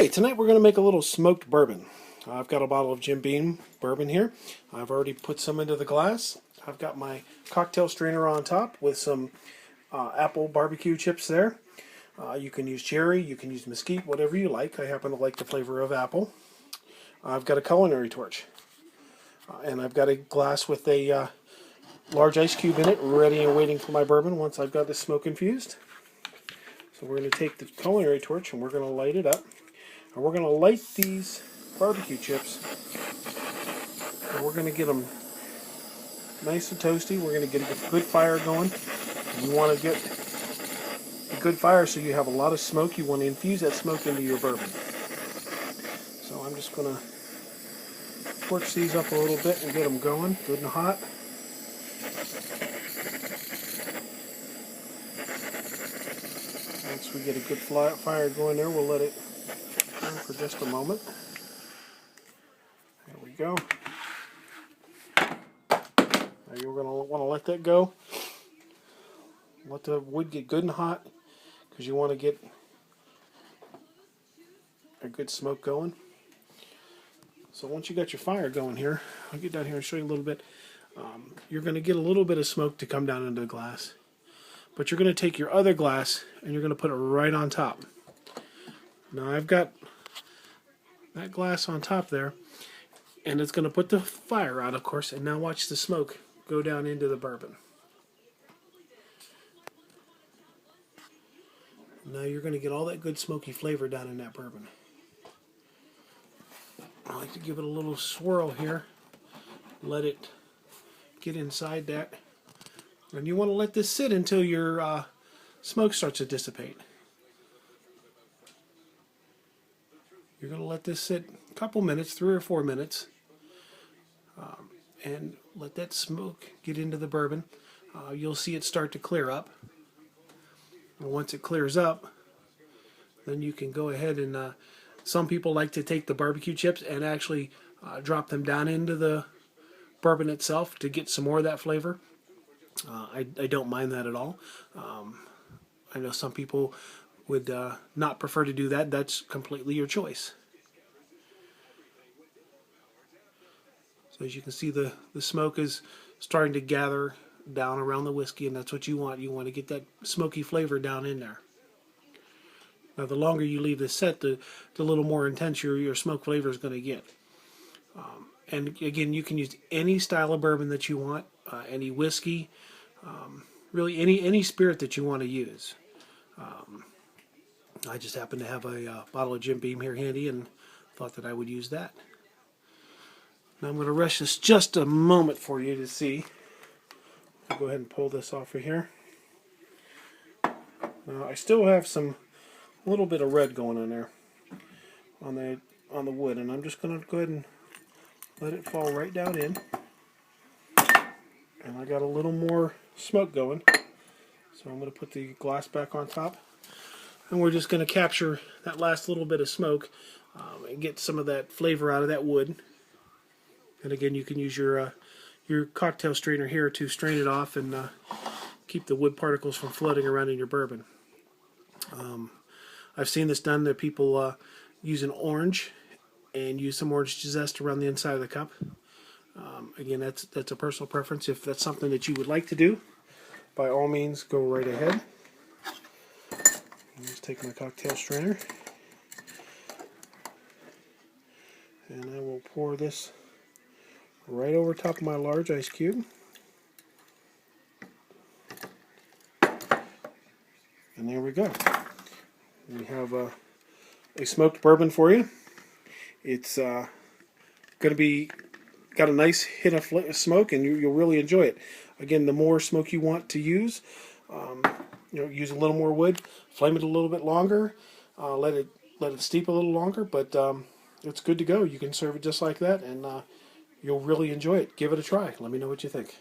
Hey, tonight we're going to make a little smoked bourbon. I've got a bottle of Jim Beam bourbon here. I've already put some into the glass. I've got my cocktail strainer on top with some apple barbecue chips there. You can use cherry, you can use mesquite, whatever you like. I happen to like the flavor of apple. I've got a culinary torch. And I've got a glass with a large ice cube in it, ready and waiting for my bourbon once I've got the smoke infused. So we're going to take the culinary torch and we're going to light it up. And we're going to light these barbecue chips. And we're going to get them nice and toasty. We're going to get a good fire going. You want to get a good fire so you have a lot of smoke. You want to infuse that smoke into your bourbon. So I'm just going to torch these up a little bit and get them going good and hot. Once we get a good fire going there, we'll let it burn for just a moment. There we go. Now you're going to want to let that go. Let the wood get good and hot because you want to get a good smoke going. So once you got your fire going here, I'll get down here and show you a little bit. You're going to get a little bit of smoke to come down into the glass. But you're going to take your other glass and you're going to put it right on top. Now I've got that glass on top there, and it's going to put the fire out, of course, and now watch the smoke go down into the bourbon. Now you're going to get all that good smoky flavor down in that bourbon. I like to give it a little swirl here. Let it get inside that. And you want to let this sit until your smoke starts to dissipate. You're going to let this sit a couple minutes, 3 or 4 minutes, and let that smoke get into the bourbon. You'll see it start to clear up. And once it clears up, then you can go ahead and some people like to take the barbecue chips and actually drop them down into the bourbon itself to get some more of that flavor. I don't mind that at all. I know some people would not prefer to do that. That's completely your choice. So as you can see, the smoke is starting to gather down around the whiskey, and that's what you want. You want to get that smoky flavor down in there. Now the longer you leave this set, the little more intense your smoke flavor is going to get. And again, you can use any style of bourbon that you want, any whiskey, really any spirit that you want to use. I just happen to have a bottle of Jim Beam here handy and thought that I would use that. Now I'm going to rush this just a moment for you to see. I'll go ahead and pull this off of here. Now I still have a little bit of red going on there on the wood, and I'm just going to go ahead and let it fall right down in. And I got a little more smoke going, so I'm going to put the glass back on top, and we're just going to capture that last little bit of smoke and get some of that flavor out of that wood. And again, you can use your cocktail strainer here to strain it off and keep the wood particles from floating around in your bourbon. I've seen this done that people use an orange and use some orange zest around the inside of the cup. Again, that's a personal preference. If that's something that you would like to do, by all means, go right ahead. I'll just take my cocktail strainer, and I will pour this right over top of my large ice cube. And there we go. We have a smoked bourbon for you. It's going to be got a nice hit of smoke, and you'll really enjoy it. Again, the more smoke you want to use, use a little more wood, flame it a little bit longer, let it steep a little longer, but it's good to go. You can serve it just like that, and you'll really enjoy it. Give it a try. Let me know what you think.